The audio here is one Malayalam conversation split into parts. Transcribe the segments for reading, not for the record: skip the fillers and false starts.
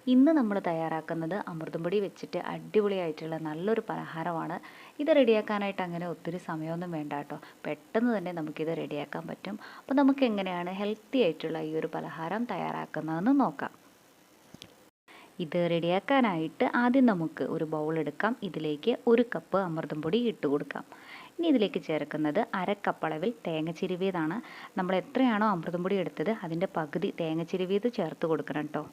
ഇന്ന് നമ്മൾ തയ്യാറാക്കുന്നത് അമൃതം പൊടി വെച്ചിട്ട് അടിപൊളിയായിട്ടുള്ള നല്ലൊരു പലഹാരമാണ്. ഇത് റെഡിയാക്കാനായിട്ട് അങ്ങനെ ഒത്തിരി സമയമൊന്നും വേണ്ട കേട്ടോ. പെട്ടെന്ന് തന്നെ നമുക്കിത് റെഡിയാക്കാൻ പറ്റും. അപ്പോൾ നമുക്ക് എങ്ങനെയാണ് ഹെൽത്തി ആയിട്ടുള്ള ഈ ഒരു പലഹാരം തയ്യാറാക്കുന്നതെന്ന് നോക്കാം. ഇത് റെഡിയാക്കാനായിട്ട് ആദ്യം നമുക്ക് ഒരു ബൗൾ എടുക്കാം. ഇതിലേക്ക് 1 കപ്പ് അമൃതം പൊടി ഇട്ട് കൊടുക്കാം. ഇനി ഇതിലേക്ക് ചേർക്കുന്നത് 1/2 കപ്പ് അളവിൽ തേങ്ങ ചിരവിയതാണ്. നമ്മൾ എത്രയാണോ അമൃതം പൊടി എടുത്തത് അതിൻ്റെ പകുതി തേങ്ങ ചിരവിയത് ചേർത്ത് കൊടുക്കണം കേട്ടോ.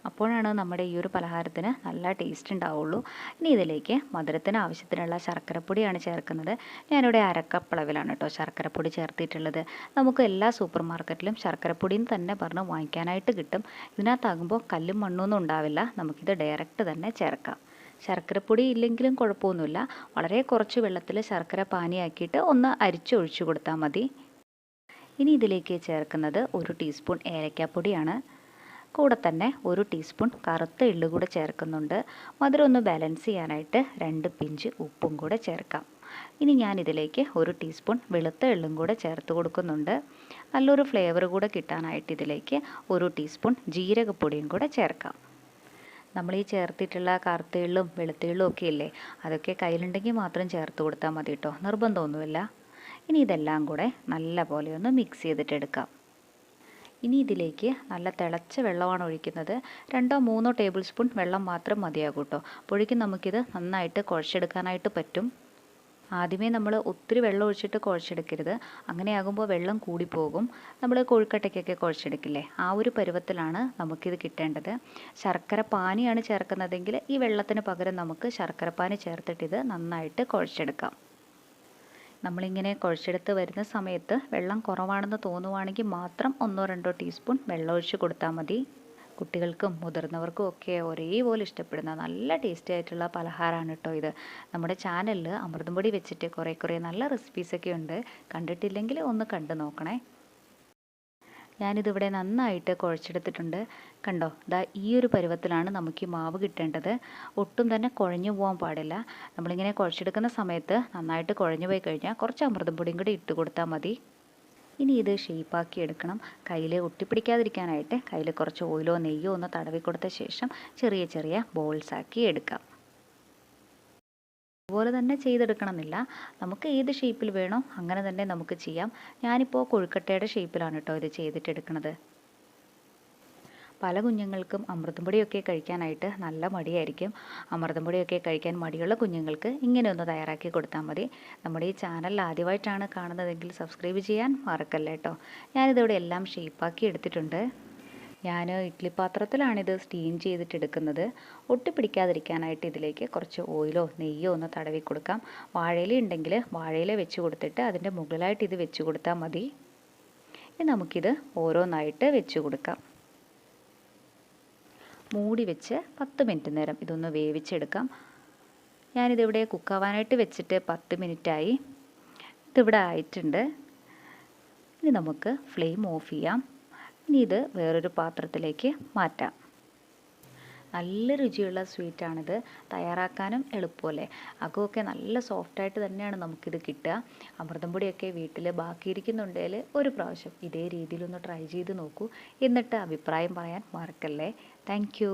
അപ്പോഴാണ് നമ്മുടെ ഈ ഒരു പലഹാരത്തിന് നല്ല ടേസ്റ്റ് ഉണ്ടാവുള്ളൂ. ഇനി ഇതിലേക്ക് മധുരത്തിന് ആവശ്യത്തിനുള്ള ശർക്കരപ്പൊടിയാണ് ചേർക്കുന്നത്. ഞാനിവിടെ 1/2 കപ്പ് അളവിലാണ് കേട്ടോ ശർക്കരപ്പൊടി ചേർത്തിട്ടുള്ളത്. നമുക്ക് എല്ലാ സൂപ്പർ മാർക്കറ്റിലും ശർക്കരപ്പൊടിയും തന്നെ പറഞ്ഞ് വാങ്ങിക്കാനായിട്ട് കിട്ടും. ഇതിനകത്താകുമ്പോൾ കല്ലും മണ്ണൊന്നും ഉണ്ടാവില്ല. നമുക്കിത് ഡയറക്റ്റ് തന്നെ ചേർക്കാം. ശർക്കരപ്പൊടി ഇല്ലെങ്കിലും കുഴപ്പമൊന്നുമില്ല. വളരെ കുറച്ച് വെള്ളത്തിൽ ശർക്കര പാനിയാക്കിയിട്ട് ഒന്ന് അരിച്ചൊഴിച്ചു കൊടുത്താൽ മതി. ഇനി ഇതിലേക്ക് ചേർക്കുന്നത് 1 ടീസ്പൂൺ ഏലക്കാപ്പൊടിയാണ്. കൂടെ തന്നെ 1 ടീസ്പൂൺ കറുത്ത എള്ള് കൂടെ ചേർക്കുന്നുണ്ട്. മധുരം ഒന്ന് ബാലൻസ് ചെയ്യാനായിട്ട് 2 പിഞ്ച് ഉപ്പും കൂടെ ചേർക്കാം. ഇനി ഞാനിതിലേക്ക് 1 ടീസ്പൂൺ വെളുത്ത എള്ളും കൂടെ ചേർത്ത് കൊടുക്കുന്നുണ്ട്. നല്ലൊരു ഫ്ലേവർ കൂടെ കിട്ടാനായിട്ട് ഇതിലേക്ക് 1 ടീസ്പൂൺ ജീരകപ്പൊടിയും കൂടെ ചേർക്കാം. നമ്മൾ ഈ ചേർത്തിട്ടുള്ള കറുത്ത എള്ളും വെളുത്ത എള്ളും ഒക്കെ ഇല്ലേ, അതൊക്കെ കയ്യിലുണ്ടെങ്കിൽ മാത്രം ചേർത്ത് കൊടുത്താൽ മതി കേട്ടോ, നിർബന്ധമൊന്നുമില്ല. ഇനി ഇതെല്ലാം കൂടെ നല്ല പോലെ ഒന്ന് മിക്സ് ചെയ്തിട്ടെടുക്കാം. ഇനി ഇതിലേക്ക് നല്ല തിളച്ച വെള്ളമാണ് ഒഴിക്കുന്നത്. 2-3 ടേബിൾ സ്പൂൺ വെള്ളം മാത്രം മതിയാകും കേട്ടോ. അപ്പോഴേക്കും നമുക്കിത് നന്നായിട്ട് കുഴച്ചെടുക്കാനായിട്ട് പറ്റും. ആദ്യമേ നമ്മൾ ഒത്തിരി വെള്ളം ഒഴിച്ചിട്ട് കുഴച്ചെടുക്കരുത്. അങ്ങനെയാകുമ്പോൾ വെള്ളം കൂടിപ്പോകും. നമ്മൾ കൊഴുക്കട്ടയ്ക്കൊക്കെ കുഴച്ചെടുക്കില്ലേ, ആ ഒരു പരുവത്തിലാണ് നമുക്കിത് കിട്ടേണ്ടത്. ശർക്കര പാനിയാണ് ചേർക്കുന്നതെങ്കിൽ ഈ വെള്ളത്തിന് പകരം നമുക്ക് ശർക്കര പാനി ചേർത്തിട്ട് ഇത് നന്നായിട്ട് കുഴച്ചെടുക്കാം. നമ്മളിങ്ങനെ കുഴച്ചെടുത്ത് വരുന്ന സമയത്ത് വെള്ളം കുറവാണെന്ന് തോന്നുവാണെങ്കിൽ മാത്രം 1-2 ടീസ്പൂൺ വെള്ളം ഒഴിച്ച് കൊടുത്താൽ മതി. കുട്ടികൾക്കും മുതിർന്നവർക്കും ഒക്കെ ഒരേപോലെ ഇഷ്ടപ്പെടുന്ന നല്ല ടേസ്റ്റി ആയിട്ടുള്ള പലഹാരമാണ് കേട്ടോ ഇത്. നമ്മുടെ ചാനലിൽ അമൃതം പൊടി വെച്ചിട്ട് കുറേ നല്ല റെസിപ്പീസൊക്കെ ഉണ്ട്. കണ്ടിട്ടില്ലെങ്കിൽ ഒന്ന് കണ്ടു നോക്കണേ. ഞാനിതിവിടെ നന്നായിട്ട് കുഴച്ചെടുത്തിട്ടുണ്ട്. കണ്ടോ, ഈ ഒരു പരുവത്തിലാണ് നമുക്ക് ഈ മാവ് കിട്ടേണ്ടത്. ഒട്ടും തന്നെ കുഴഞ്ഞു പോകാൻ പാടില്ല. നമ്മളിങ്ങനെ കുഴച്ചെടുക്കുന്ന സമയത്ത് നന്നായിട്ട് കുഴഞ്ഞു പോയി കഴിഞ്ഞാൽ കുറച്ച് അമൃതം പൊടിയും കൂടി ഇട്ട് കൊടുത്താൽ മതി. ഇനി ഇത് ഷേപ്പാക്കി എടുക്കണം. കയ്യിൽ ഒട്ടിപ്പിടിക്കാതിരിക്കാനായിട്ട് കയ്യിൽ കുറച്ച് ഓയിലോ നെയ്യോ ഒന്ന് തടവി കൊടുത്ത ശേഷം ചെറിയ ബോൾസാക്കി എടുക്കാം. അതുപോലെ തന്നെ ചെയ്തെടുക്കണമെന്നില്ല. നമുക്ക് ഏത് ഷേപ്പിൽ വേണോ അങ്ങനെ തന്നെ നമുക്ക് ചെയ്യാം. ഞാനിപ്പോൾ കൊഴുക്കട്ടയുടെ ഷേപ്പിലാണ് കേട്ടോ ഇത് ചെയ്തിട്ടെടുക്കുന്നത്. പല കുഞ്ഞുങ്ങൾക്കും അമൃതം പൊടിയൊക്കെ കഴിക്കാനായിട്ട് നല്ല മടിയായിരിക്കും. അമൃതം പൊടിയൊക്കെ കഴിക്കാൻ മടിയുള്ള കുഞ്ഞുങ്ങൾക്ക് ഇങ്ങനെ ഒന്ന് തയ്യാറാക്കി കൊടുത്താൽ മതി. നമ്മുടെ ഈ ചാനൽ ആദ്യമായിട്ടാണ് കാണുന്നതെങ്കിൽ സബ്സ്ക്രൈബ് ചെയ്യാൻ മറക്കല്ലേ കേട്ടോ. ഞാനിതിവിടെ എല്ലാം ഷേപ്പാക്കി എടുത്തിട്ടുണ്ട്. ഞാൻ ഇഡ്ഡലി പാത്രത്തിലാണിത് സ്റ്റീം ചെയ്തിട്ടെടുക്കുന്നത്. ഒട്ടിപ്പിടിക്കാതിരിക്കാനായിട്ട് ഇതിലേക്ക് കുറച്ച് ഓയിലോ നെയ്യോ ഒന്ന് തടവി കൊടുക്കാം. വാഴയില ഉണ്ടെങ്കിൽ വാഴയില വെച്ച് കൊടുത്തിട്ട് അതിൻ്റെ മുകളിലായിട്ട് ഇത് വെച്ച് കൊടുത്താൽ മതി. ഇനി നമുക്കിത് ഓരോന്നായിട്ട് വെച്ച് കൊടുക്കാം. മൂടി വെച്ച് 10 മിനിറ്റ് നേരം ഇതൊന്ന് വേവിച്ചെടുക്കാം. ഞാനിതിവിടെ കുക്കാവാനായിട്ട് വെച്ചിട്ട് 10 മിനിറ്റായി. ഇതിവിടെ ആയിട്ടുണ്ട്. ഇനി നമുക്ക് ഫ്ലെയിം ഓഫ് ചെയ്യാം. ഇനി ഇത് വേറൊരു പാത്രത്തിലേക്ക് മാറ്റാം. നല്ല രുചിയുള്ള സ്വീറ്റാണിത്. തയ്യാറാക്കാനും എളുപ്പമല്ലേ. അകമൊക്കെ നല്ല സോഫ്റ്റായിട്ട് തന്നെയാണ് നമുക്കിത് കിട്ടുക. അമൃതം പൊടിയൊക്കെ വീട്ടിൽ ബാക്കിയിരിക്കുന്നുണ്ടെങ്കിൽ ഒരു പ്രാവശ്യം ഇതേ രീതിയിലൊന്ന് ട്രൈ ചെയ്ത് നോക്കൂ. എന്നിട്ട് അഭിപ്രായം പറയാൻ മറക്കല്ലേ. താങ്ക്